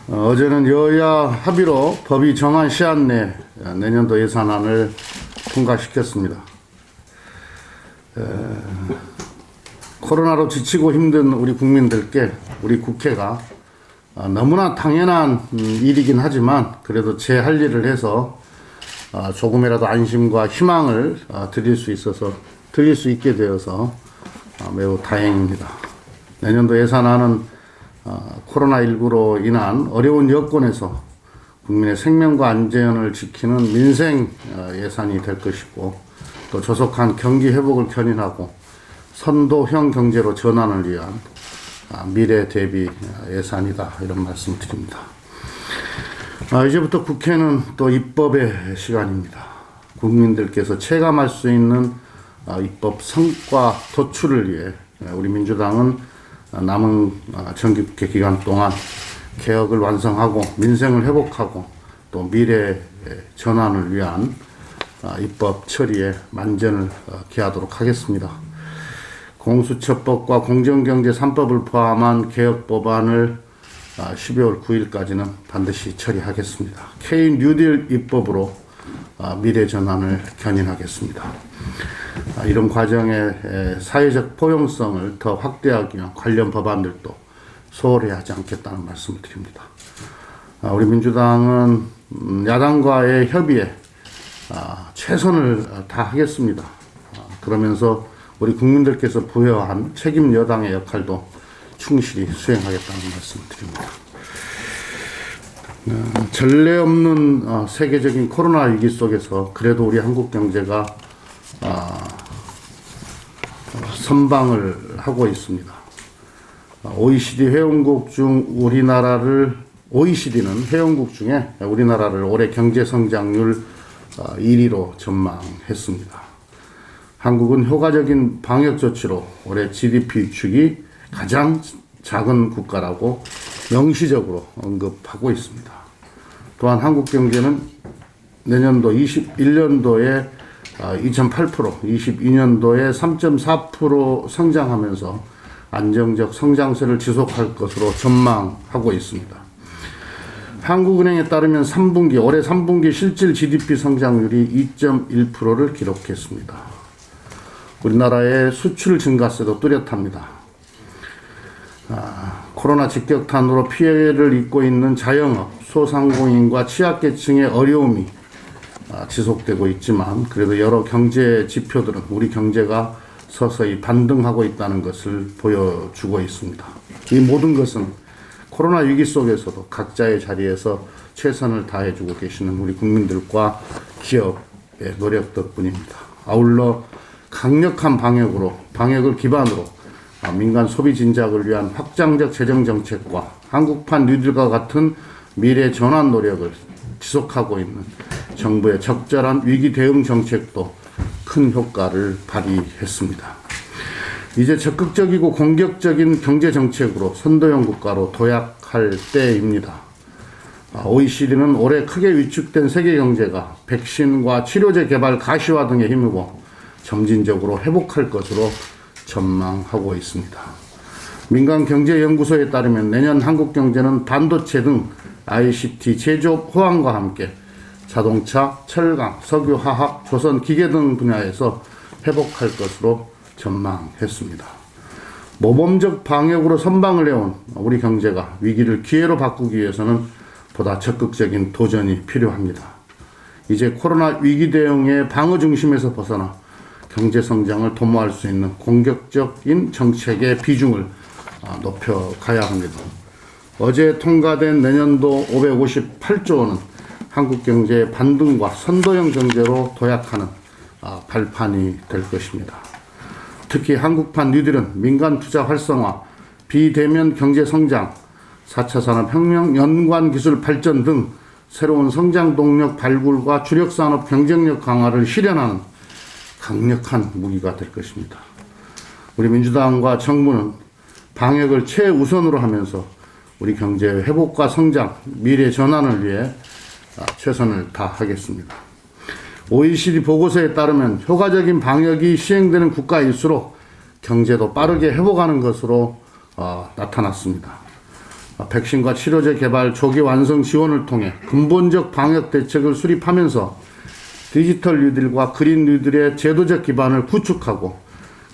어제는 여야 합의로 법이 정한 시한 내 내년도 예산안을 통과시켰습니다. 코로나로 지치고 힘든 우리 국민들께 우리 국회가 너무나 당연한 일이긴 하지만 그래도 제 할 일을 해서 조금이라도 안심과 희망을 드릴 수 있게 되어서 매우 다행입니다. 내년도 예산안은 코로나19로 인한 어려운 여건에서 국민의 생명과 안전을 지키는 민생 예산이 될 것이고, 또 조속한 경기 회복을 견인하고 선도형 경제로 전환을 위한 미래 대비 예산이다, 이런 말씀을 드립니다. 이제부터 국회는 또 입법의 시간입니다. 국민들께서 체감할 수 있는 입법 성과 도출을 위해 우리 민주당은 남은 정기국회 기간 동안 개혁을 완성하고 민생을 회복하고 또 미래 전환을 위한 입법 처리에 만전을 기하도록 하겠습니다. 공수처법과 공정경제 3법을 포함한 개혁 법안을 12월 9일까지는 반드시 처리하겠습니다. K 뉴딜 입법으로 미래 전환을 견인하겠습니다. 이런 과정의 사회적 포용성을 더 확대하기 위한 관련 법안들도 소홀히 하지 않겠다는 말씀을 드립니다. 우리 민주당은 야당과의 협의에 최선을 다하겠습니다. 그러면서 우리 국민들께서 부여한 책임 여당의 역할도 충실히 수행하겠다는 말씀을 드립니다. 전례 없는 세계적인 코로나 위기 속에서 그래도 우리 한국 경제가 선방을 하고 있습니다. OECD 회원국 중 OECD는 회원국 중에 우리나라를 올해 경제 성장률 1위로 전망했습니다. 한국은 효과적인 방역 조치로 올해 GDP 위축이 가장 작은 국가라고 명시적으로 언급하고 있습니다. 또한 한국 경제는 내년도 21년도에 2.8%, 22년도에 3.4% 성장하면서 안정적 성장세를 지속할 것으로 전망하고 있습니다. 한국은행에 따르면 올해 3분기 실질 GDP 성장률이 2.1%를 기록했습니다. 우리나라의 수출 증가세도 뚜렷합니다. 코로나 직격탄으로 피해를 입고 있는 자영업, 소상공인과 취약계층의 어려움이 지속되고 있지만 그래도 여러 경제 지표들은 우리 경제가 서서히 반등하고 있다는 것을 보여주고 있습니다. 이 모든 것은 코로나 위기 속에서도 각자의 자리에서 최선을 다해주고 계시는 우리 국민들과 기업의 노력 덕분입니다. 아울러 강력한 방역을 기반으로 민간 소비 진작을 위한 확장적 재정 정책과 한국판 뉴딜과 같은 미래 전환 노력을 지속하고 있는 정부의 적절한 위기 대응 정책도 큰 효과를 발휘했습니다. 이제 적극적이고 공격적인 경제 정책으로 선도형 국가로 도약할 때입니다. OECD는 올해 크게 위축된 세계 경제가 백신과 치료제 개발 가시화 등에 힘입어 점진적으로 회복할 것으로 전망하고 있습니다. 민간경제연구소에 따르면 내년 한국 경제는 반도체 등 ICT 제조업 호황과 함께 자동차, 철강, 석유, 화학, 조선, 기계 등 분야에서 회복할 것으로 전망했습니다. 모범적 방역으로 선방을 해온 우리 경제가 위기를 기회로 바꾸기 위해서는 보다 적극적인 도전이 필요합니다. 이제 코로나 위기 대응의 방어 중심에서 벗어나 경제 성장을 도모할 수 있는 공격적인 정책의 비중을 높여가야 합니다. 어제 통과된 내년도 558조 원은 한국 경제의 반등과 선도형 경제로 도약하는 발판이 될 것입니다. 특히 한국판 뉴딜은 민간 투자 활성화, 비대면 경제 성장, 4차 산업혁명, 연관 기술 발전 등 새로운 성장 동력 발굴과 주력 산업 경쟁력 강화를 실현하는 강력한 무기가 될 것입니다. 우리 민주당과 정부는 방역을 최우선으로 하면서 우리 경제의 회복과 성장, 미래 전환을 위해 최선을 다하겠습니다. OECD 보고서에 따르면 효과적인 방역이 시행되는 국가일수록 경제도 빠르게 회복하는 것으로 나타났습니다. 백신과 치료제 개발 조기 완성 지원을 통해 근본적 방역 대책을 수립하면서 디지털 뉴딜과 그린 뉴딜의 제도적 기반을 구축하고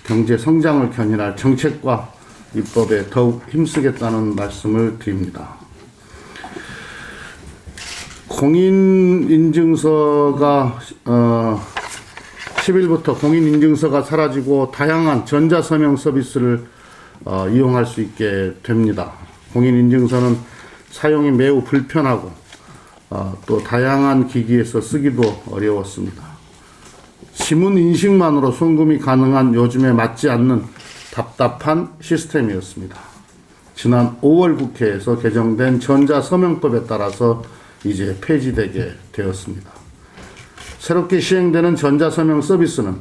경제 성장을 견인할 정책과 입법에 더욱 힘쓰겠다는 말씀을 드립니다. 공인인증서가 10일부터 공인인증서가 사라지고 다양한 전자서명 서비스를 이용할 수 있게 됩니다. 공인인증서는 사용이 매우 불편하고 또 다양한 기기에서 쓰기도 어려웠습니다. 지문 인식만으로 송금이 가능한 요즘에 맞지 않는 답답한 시스템이었습니다. 지난 5월 국회에서 개정된 전자서명법에 따라서 이제 폐지되게 되었습니다. 새롭게 시행되는 전자서명 서비스는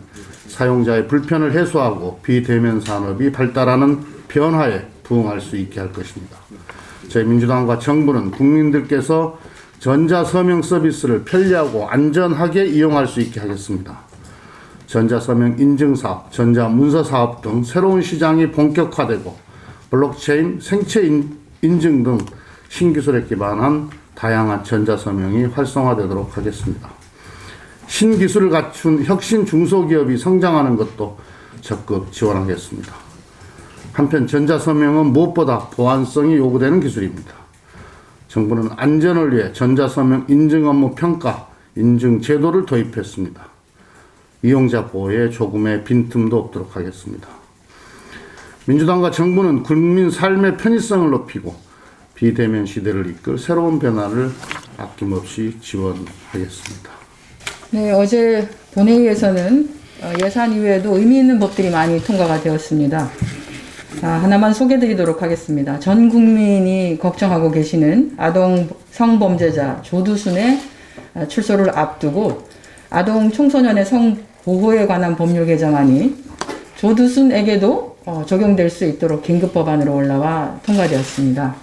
사용자의 불편을 해소하고 비대면 산업이 발달하는 변화에 부응할 수 있게 할 것입니다. 저희 민주당과 정부는 국민들께서 전자서명 서비스를 편리하고 안전하게 이용할 수 있게 하겠습니다. 전자서명 인증사업, 전자문서사업 등 새로운 시장이 본격화되고 블록체인, 생체 인증 등 신기술에 기반한 다양한 전자서명이 활성화되도록 하겠습니다. 신기술을 갖춘 혁신 중소기업이 성장하는 것도 적극 지원하겠습니다. 한편 전자서명은 무엇보다 보안성이 요구되는 기술입니다. 정부는 안전을 위해 전자서명 인증 업무 평가, 인증 제도를 도입했습니다. 이용자 보호에 조금의 빈틈도 없도록 하겠습니다. 민주당과 정부는 국민 삶의 편의성을 높이고 비대면 시대를 이끌 새로운 변화를 아낌없이 지원하겠습니다. 네, 어제 본회의에서는 예산 이외에도 의미 있는 법들이 많이 통과가 되었습니다. 하나만 소개드리도록 하겠습니다. 전 국민이 걱정하고 계시는 아동 성범죄자 조두순의 출소를 앞두고 아동 청소년의 성보호에 관한 법률 개정안이 조두순에게도 적용될 수 있도록 긴급 법안으로 올라와 통과되었습니다.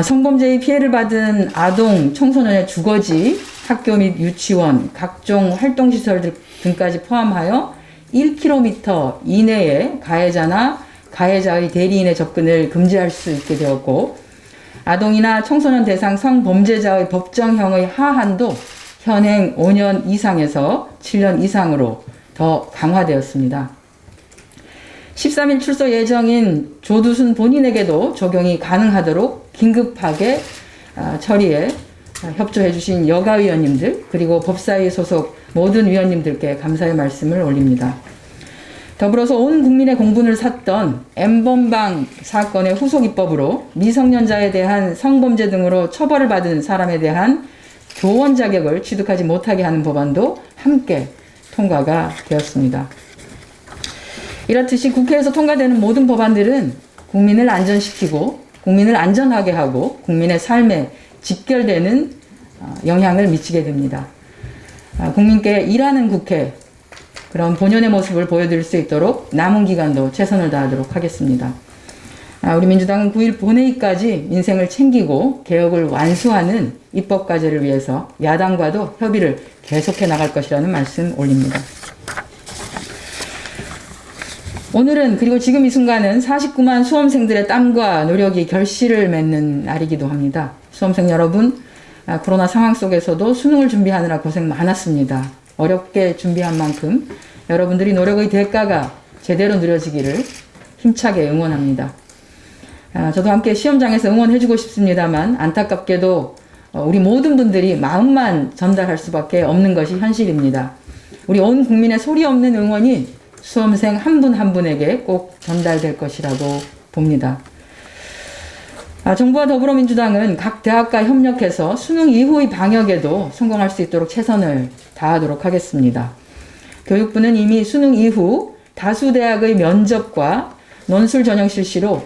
성범죄의 피해를 받은 아동 청소년의 주거지, 학교 및 유치원, 각종 활동시설 등까지 포함하여 1km 이내에 가해자나 가해자의 대리인의 접근을 금지할 수 있게 되었고, 아동이나 청소년 대상 성범죄자의 법정형의 하한도 현행 5년 이상에서 7년 이상으로 더 강화되었습니다. 13일 출소 예정인 조두순 본인에게도 적용이 가능하도록 긴급하게 처리에 협조해 주신 여가위원님들 그리고 법사위 소속 모든 위원님들께 감사의 말씀을 올립니다. 더불어서 온 국민의 공분을 샀던 N번방 사건의 후속 입법으로 미성년자에 대한 성범죄 등으로 처벌을 받은 사람에 대한 교원 자격을 취득하지 못하게 하는 법안도 함께 통과가 되었습니다. 이렇듯이 국회에서 통과되는 모든 법안들은 국민을 안전시키고 국민을 안전하게 하고 국민의 삶에 직결되는 영향을 미치게 됩니다. 국민께 일하는 국회, 그런 본연의 모습을 보여드릴 수 있도록 남은 기간도 최선을 다하도록 하겠습니다. 우리 민주당은 9일 본회의까지 민생을 챙기고 개혁을 완수하는 입법 과제를 위해서 야당과도 협의를 계속해 나갈 것이라는 말씀 올립니다. 오늘은 그리고 지금 이 순간은 49만 수험생들의 땀과 노력이 결실을 맺는 날이기도 합니다. 수험생 여러분, 코로나 상황 속에서도 수능을 준비하느라 고생 많았습니다. 어렵게 준비한 만큼 여러분들이 노력의 대가가 제대로 누려지기를 힘차게 응원합니다. 저도 함께 시험장에서 응원해주고 싶습니다만 안타깝게도 우리 모든 분들이 마음만 전달할 수밖에 없는 것이 현실입니다. 우리 온 국민의 소리 없는 응원이 수험생 한 분 한 분에게 꼭 전달될 것이라고 봅니다. 정부와 더불어민주당은 각 대학과 협력해서 수능 이후의 방역에도 성공할 수 있도록 최선을 다하도록 하겠습니다. 교육부는 이미 수능 이후 다수 대학의 면접과 논술 전형 실시로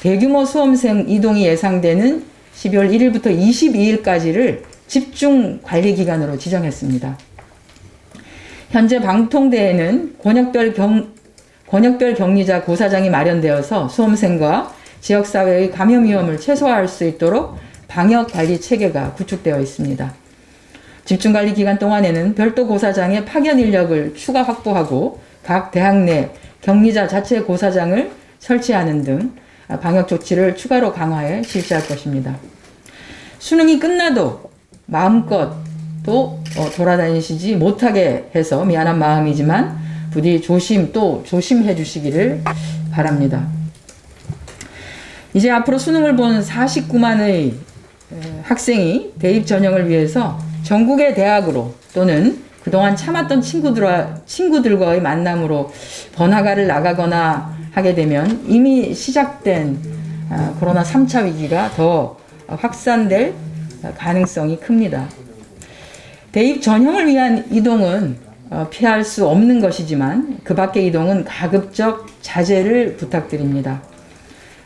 대규모 수험생 이동이 예상되는 12월 1일부터 22일까지를 집중 관리 기간으로 지정했습니다. 현재 방통대에는 권역별 격리자 고사장이 마련되어서 수험생과 지역사회의 감염 위험을 최소화할 수 있도록 방역관리 체계가 구축되어 있습니다. 집중관리 기간 동안에는 별도 고사장의 파견 인력을 추가 확보하고 각 대학 내 격리자 자체 고사장을 설치하는 등 방역 조치를 추가로 강화해 실시할 것입니다. 수능이 끝나도 마음껏 또 돌아다니시지 못하게 해서 미안한 마음이지만 부디 조심해 주시기를 바랍니다. 이제 앞으로 수능을 본 49만의 학생이 대입 전형을 위해서 전국의 대학으로 또는 그동안 참았던 친구들과의 만남으로 번화가를 나가거나 하게 되면 이미 시작된 코로나 3차 위기가 더 확산될 가능성이 큽니다. 대입 전형을 위한 이동은 피할 수 없는 것이지만 그 밖의 이동은 가급적 자제를 부탁드립니다.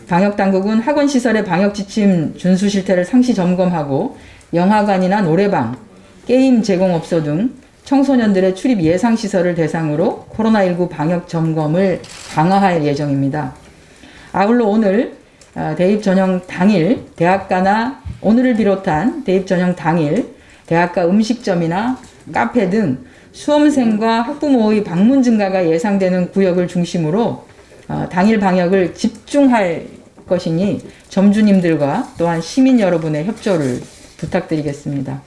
방역당국은 학원시설의 방역지침 준수 실태를 상시 점검하고 영화관이나 노래방, 게임 제공업소 등 청소년들의 출입 예상시설을 대상으로 코로나19 방역 점검을 강화할 예정입니다. 아울러 오늘 대입 전형 당일 대학가나 오늘을 비롯한 대입 전형 당일 대학가 음식점이나 카페 등 수험생과 학부모의 방문 증가가 예상되는 구역을 중심으로 당일 방역을 집중할 것이니 점주님들과 또한 시민 여러분의 협조를 부탁드리겠습니다.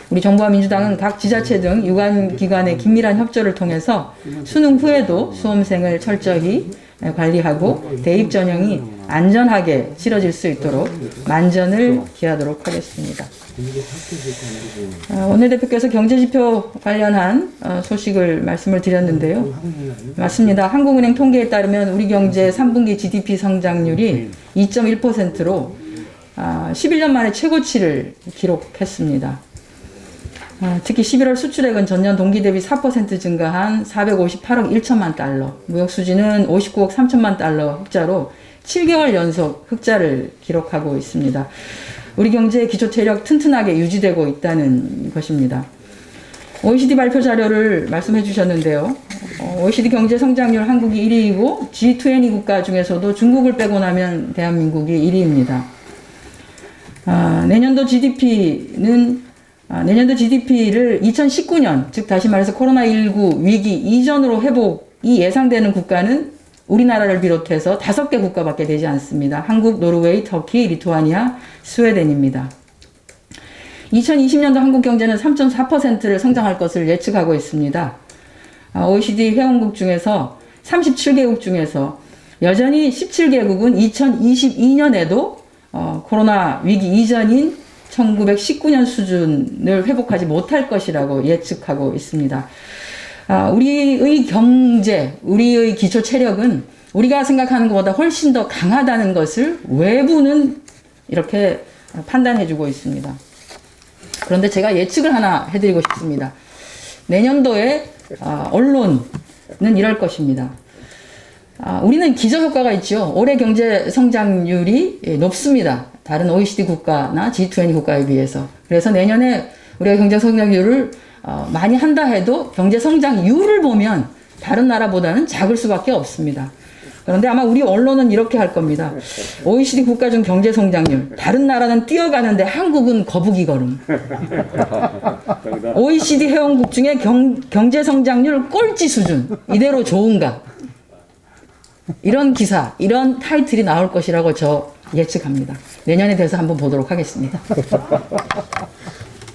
우리 정부와 민주당은 각 지자체 등 유관기관의 긴밀한 협조를 통해서 수능 후에도 수험생을 철저히 관리하고 대입 전형이 안전하게 치러질 수 있도록 만전을 기하도록 하겠습니다. 오늘 대표께서 경제지표 관련한 소식을 말씀을 드렸는데요. 맞습니다. 한국은행 통계에 따르면 우리 경제 3분기 GDP 성장률이 2.1%로 11년 만에 최고치를 기록했습니다. 특히 11월 수출액은 전년 동기 대비 4% 증가한 458억 1천만 달러, 무역 수지는 59억 3천만 달러 흑자로 7개월 연속 흑자를 기록하고 있습니다. 우리 경제의 기초 체력 튼튼하게 유지되고 있다는 것입니다. OECD 발표 자료를 말씀해 주셨는데요. OECD 경제 성장률 한국이 1위이고 G20 국가 중에서도 중국을 빼고 나면 대한민국이 1위입니다. 내년도 GDP를 2019년, 즉 다시 말해서 코로나19 위기 이전으로 회복이 예상되는 국가는 우리나라를 비롯해서 5개 국가밖에 되지 않습니다. 한국, 노르웨이, 터키, 리투아니아, 스웨덴입니다. 2020년도 한국 경제는 3.4%를 성장할 것을 예측하고 있습니다. OECD 회원국 중에서 37개국 중에서 여전히 17개국은 2022년에도 코로나 위기 이전인 1919년 수준을 회복하지 못할 것이라고 예측하고 있습니다. 우리의 경제, 우리의 기초 체력은 우리가 생각하는 것보다 훨씬 더 강하다는 것을 외부는 이렇게 판단해주고 있습니다. 그런데 제가 예측을 하나 해드리고 싶습니다. 내년도에 언론은 이럴 것입니다. 우리는 기저효과가 있죠. 올해 경제 성장률이 높습니다. 다른 OECD 국가나 G20 국가에 비해서. 그래서 내년에 우리가 경제 성장률을 많이 한다 해도 경제 성장률을 보면 다른 나라보다는 작을 수밖에 없습니다. 그런데 아마 우리 언론은 이렇게 할 겁니다. OECD 국가 중 경제 성장률, 다른 나라는 뛰어가는데 한국은 거북이 걸음. OECD 회원국 중에 경제 성장률 꼴찌 수준, 이대로 좋은가? 이런 기사, 이런 타이틀이 나올 것이라고 저 예측합니다. 내년에 대해서 한번 보도록 하겠습니다.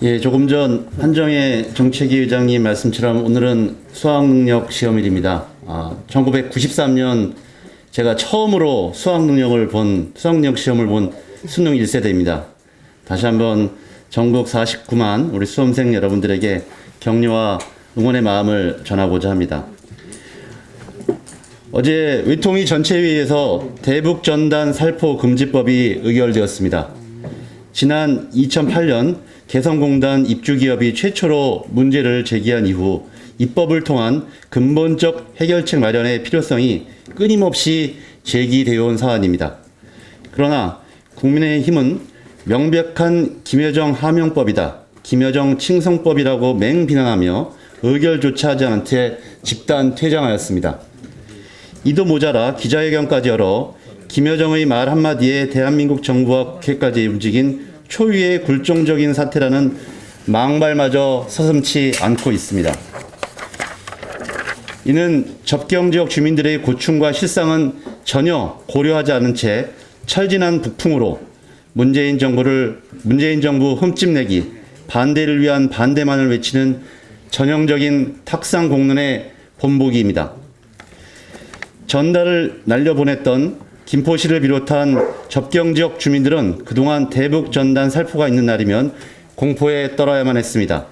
예, 조금 전 한정혜 정책위 의장님 말씀처럼 오늘은 수학능력 시험일입니다. 1993년 제가 처음으로 수학능력 시험을 본 수능 1세대입니다. 다시 한번 전국 49만 우리 수험생 여러분들에게 격려와 응원의 마음을 전하고자 합니다. 어제 의통위 전체회의에서 대북전단 살포 금지법이 의결되었습니다. 지난 2008년 개성공단 입주기업이 최초로 문제를 제기한 이후 입법을 통한 근본적 해결책 마련의 필요성이 끊임없이 제기되어 온 사안입니다. 그러나 국민의힘은 명백한 김여정 하명법이다, 김여정 칭송법이라고 맹비난하며 의결조차 하지 않은 채 집단 퇴장하였습니다. 이도 모자라 기자회견까지 열어 김여정의 말 한마디에 대한민국 정부와 국회까지 움직인 초유의 굴종적인 사태라는 막말마저 서슴지 않고 있습니다. 이는 접경지역 주민들의 고충과 실상은 전혀 고려하지 않은 채 철진한 북풍으로 문재인 정부 흠집내기, 반대를 위한 반대만을 외치는 전형적인 탁상 공론의 본보기입니다. 전달을 날려보냈던 김포시를 비롯한 접경지역 주민들은 그동안 대북 전단 살포가 있는 날이면 공포에 떨어야만 했습니다.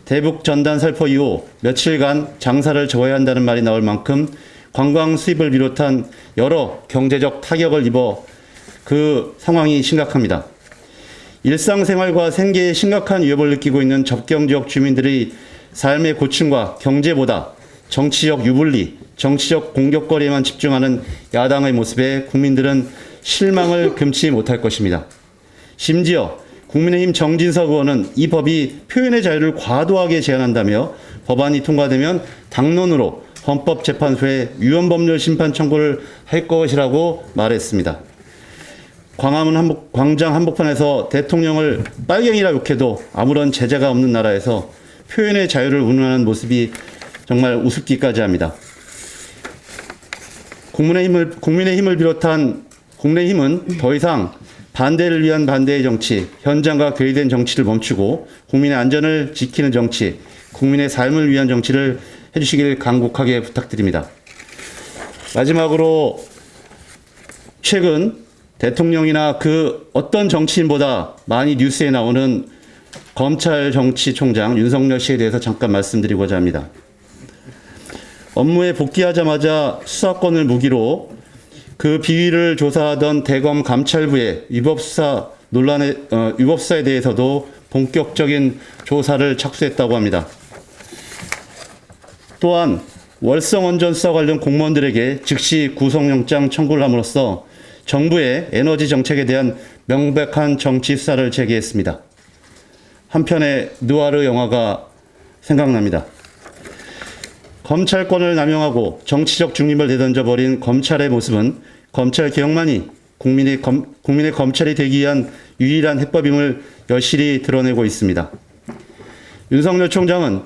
대북 전단 살포 이후 며칠간 장사를 접어야 한다는 말이 나올 만큼 관광 수입을 비롯한 여러 경제적 타격을 입어 그 상황이 심각합니다. 일상생활과 생계에 심각한 위협을 느끼고 있는 접경지역 주민들의 삶의 고충과 경제보다 정치적 유불리, 정치적 공격거리에만 집중하는 야당의 모습에 국민들은 실망을 금치 못할 것입니다. 심지어 국민의힘 정진석 의원은 이 법이 표현의 자유를 과도하게 제한한다며 법안이 통과되면 당론으로 헌법재판소에 위헌법률 심판 청구를 할 것이라고 말했습니다. 광장 한복판에서 대통령을 빨갱이라 욕해도 아무런 제재가 없는 나라에서 표현의 자유를 운운하는 모습이 정말 우습기까지 합니다. 국민의힘을 비롯한 국민의힘은 더 이상 반대를 위한 반대의 정치, 현장과 괴리된 정치를 멈추고 국민의 안전을 지키는 정치, 국민의 삶을 위한 정치를 해주시길 간곡하게 부탁드립니다. 마지막으로 최근 대통령이나 그 어떤 정치인보다 많이 뉴스에 나오는 검찰정치총장 윤석열 씨에 대해서 잠깐 말씀드리고자 합니다. 업무에 복귀하자마자 수사권을 무기로 그 비위를 조사하던 대검 감찰부의 위법수사에 대해서도 본격적인 조사를 착수했다고 합니다. 또한 월성원전 수사 관련 공무원들에게 즉시 구속영장 청구를 함으로써 정부의 에너지 정책에 대한 명백한 정치 수사를 제기했습니다. 한편의 누아르 영화가 생각납니다. 검찰권을 남용하고 정치적 중립을 내던져버린 검찰의 모습은 검찰 개혁만이 국민의 검찰이 되기 위한 유일한 해법임을 여실히 드러내고 있습니다. 윤석열 총장은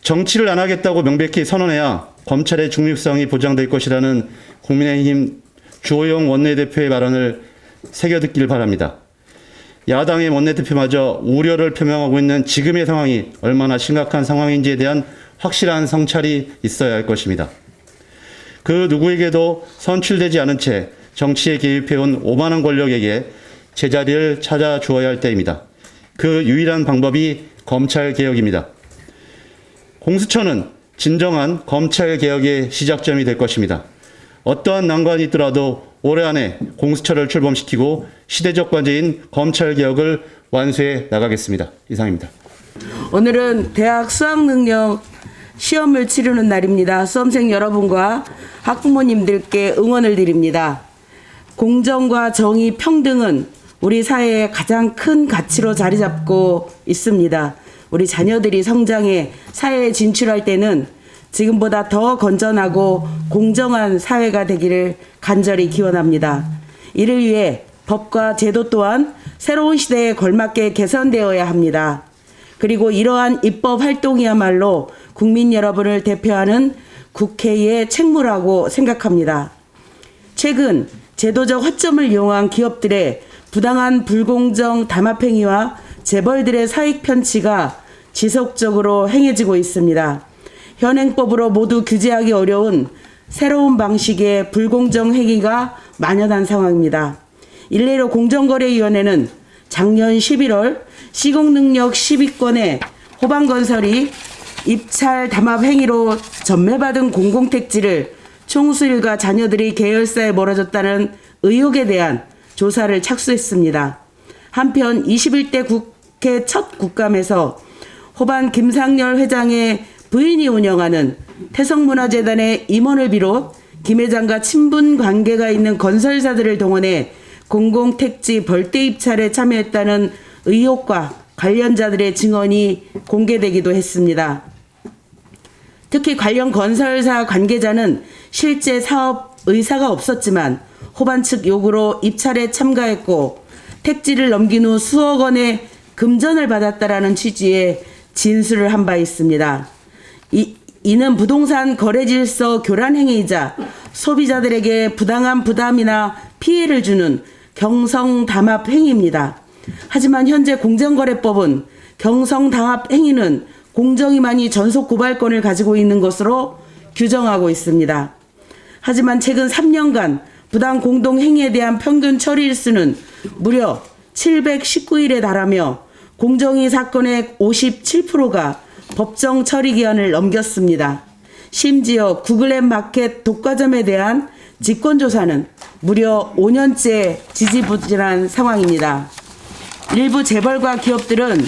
정치를 안 하겠다고 명백히 선언해야 검찰의 중립성이 보장될 것이라는 국민의힘 주호영 원내대표의 발언을 새겨듣기를 바랍니다. 야당의 원내대표마저 우려를 표명하고 있는 지금의 상황이 얼마나 심각한 상황인지에 대한 확실한 성찰이 있어야 할 것입니다. 그 누구에게도 선출되지 않은 채 정치에 개입해온 오만한 권력에게 제자리를 찾아주어야 할 때입니다. 그 유일한 방법이 검찰개혁입니다. 공수처는 진정한 검찰개혁의 시작점이 될 것입니다. 어떠한 난관이 있더라도 올해 안에 공수처를 출범시키고 시대적 과제인 검찰개혁을 완수해 나가겠습니다. 이상입니다. 오늘은 대학 수학능력 시험을 치르는 날입니다. 수험생 여러분과 학부모님들께 응원을 드립니다. 공정과 정의, 평등은 우리 사회의 가장 큰 가치로 자리 잡고 있습니다. 우리 자녀들이 성장해 사회에 진출할 때는 지금보다 더 건전하고 공정한 사회가 되기를 간절히 기원합니다. 이를 위해 법과 제도 또한 새로운 시대에 걸맞게 개선되어야 합니다. 그리고 이러한 입법 활동이야말로 국민 여러분을 대표하는 국회의 책무라고 생각합니다. 최근 제도적 허점을 이용한 기업들의 부당한 불공정 담합행위와 재벌들의 사익 편취가 지속적으로 행해지고 있습니다. 현행법으로 모두 규제하기 어려운 새로운 방식의 불공정 행위가 만연한 상황입니다. 일례로 공정거래위원회는 작년 11월 시공능력 10위권의 호반건설이 입찰 담합 행위로 전매받은 공공택지를 총수일과 자녀들이 계열사에 몰아줬다는 의혹에 대한 조사를 착수했습니다. 한편 21대 국회 첫 국감에서 호반 김상열 회장의 부인이 운영하는 태성문화재단의 임원을 비롯 김 회장과 친분 관계가 있는 건설사들을 동원해 공공택지 벌떼 입찰에 참여했다는 의혹과 관련자들의 증언이 공개되기도 했습니다. 특히 관련 건설사 관계자는 실제 사업 의사가 없었지만 호반 측 요구로 입찰에 참가했고 택지를 넘긴 후 수억 원의 금전을 받았다라는 취지의 진술을 한 바 있습니다. 이는 부동산 거래 질서 교란 행위이자 소비자들에게 부당한 부담이나 피해를 주는 경성담합 행위입니다. 하지만 현재 공정거래법은 경성담합 행위는 공정위만이 전속 고발권을 가지고 있는 것으로 규정하고 있습니다. 하지만 최근 3년간 부당 공동 행위에 대한 평균 처리일 수는 무려 719일에 달하며 공정위 사건의 57%가 법정 처리 기한을 넘겼습니다. 심지어 구글앱 마켓 독과점에 대한 직권조사는 무려 5년째 지지부진한 상황입니다. 일부 재벌과 기업들은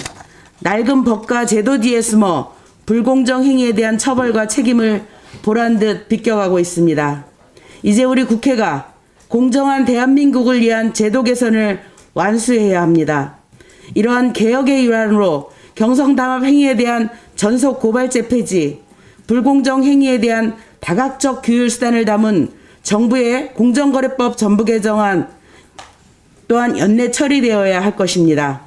낡은 법과 제도 뒤에 숨어 불공정 행위에 대한 처벌과 책임을 보란 듯 비껴가고 있습니다. 이제 우리 국회가 공정한 대한민국을 위한 제도 개선을 완수해야 합니다. 이러한 개혁의 일환으로 경성담합 행위에 대한 전속 고발제 폐지, 불공정 행위에 대한 다각적 규율 수단을 담은 정부의 공정거래법 전부 개정안 또한 연내 처리되어야 할 것입니다.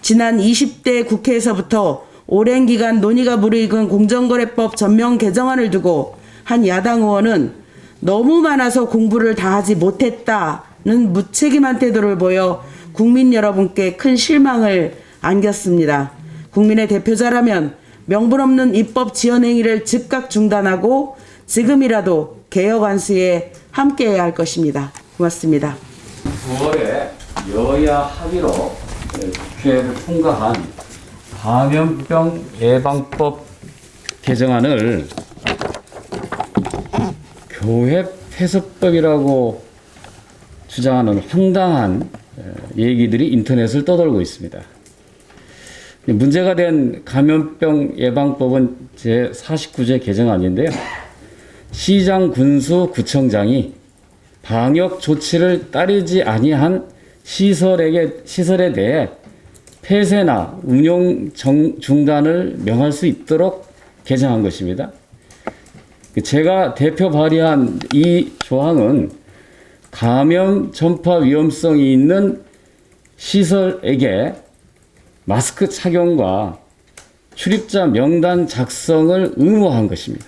지난 20대 국회에서부터 오랜 기간 논의가 무르익은 공정거래법 전면 개정안을 두고 한 야당 의원은 너무 많아서 공부를 다 하지 못했다는 무책임한 태도를 보여 국민 여러분께 큰 실망을 안겼습니다. 국민의 대표자라면 명분 없는 입법 지연 행위를 즉각 중단하고 지금이라도 개혁 완수에 함께해야 할 것입니다. 고맙습니다. 9월에 여야 합의로 국회를 통과한 감염병 예방법 개정안을 교회 폐쇄법이라고 주장하는 황당한 얘기들이 인터넷을 떠돌고 있습니다. 문제가 된 감염병 예방법은 제49제 개정안인데요. 시장, 군수, 구청장이 방역 조치를 따르지 아니한 시설에 대해 폐쇄나 운영 중단을 명할 수 있도록 개정한 것입니다. 제가 대표 발의한 이 조항은 감염 전파 위험성이 있는 시설에게 마스크 착용과 출입자 명단 작성을 의무화한 것입니다.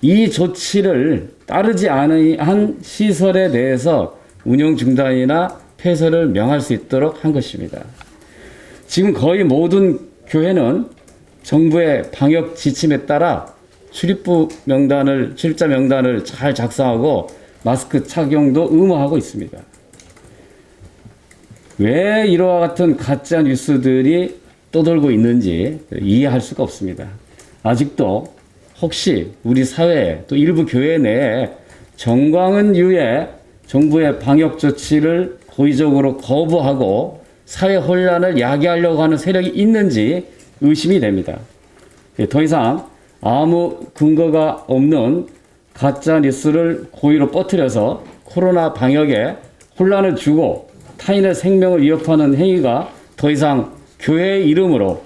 이 조치를 따르지 않은 시설에 대해서 운영 중단이나 폐쇄를 명할 수 있도록 한 것입니다. 지금 거의 모든 교회는 정부의 방역 지침에 따라 출입자 명단을 잘 작성하고 마스크 착용도 의무화하고 있습니다. 왜 이와 같은 가짜 뉴스들이 떠돌고 있는지 이해할 수가 없습니다. 아직도 혹시 우리 사회 또 일부 교회 내에 정광훈 유의 정부의 방역 조치를 고의적으로 거부하고 사회 혼란을 야기하려고 하는 세력이 있는지 의심이 됩니다. 더 이상 아무 근거가 없는 가짜 뉴스를 고의로 퍼뜨려서 코로나 방역에 혼란을 주고 타인의 생명을 위협하는 행위가 더 이상 교회의 이름으로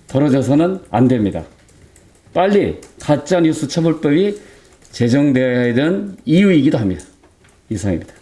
벌어져서는 안 됩니다. 빨리 가짜뉴스 처벌법이 제정되어야 되는 이유이기도 합니다. 이상입니다.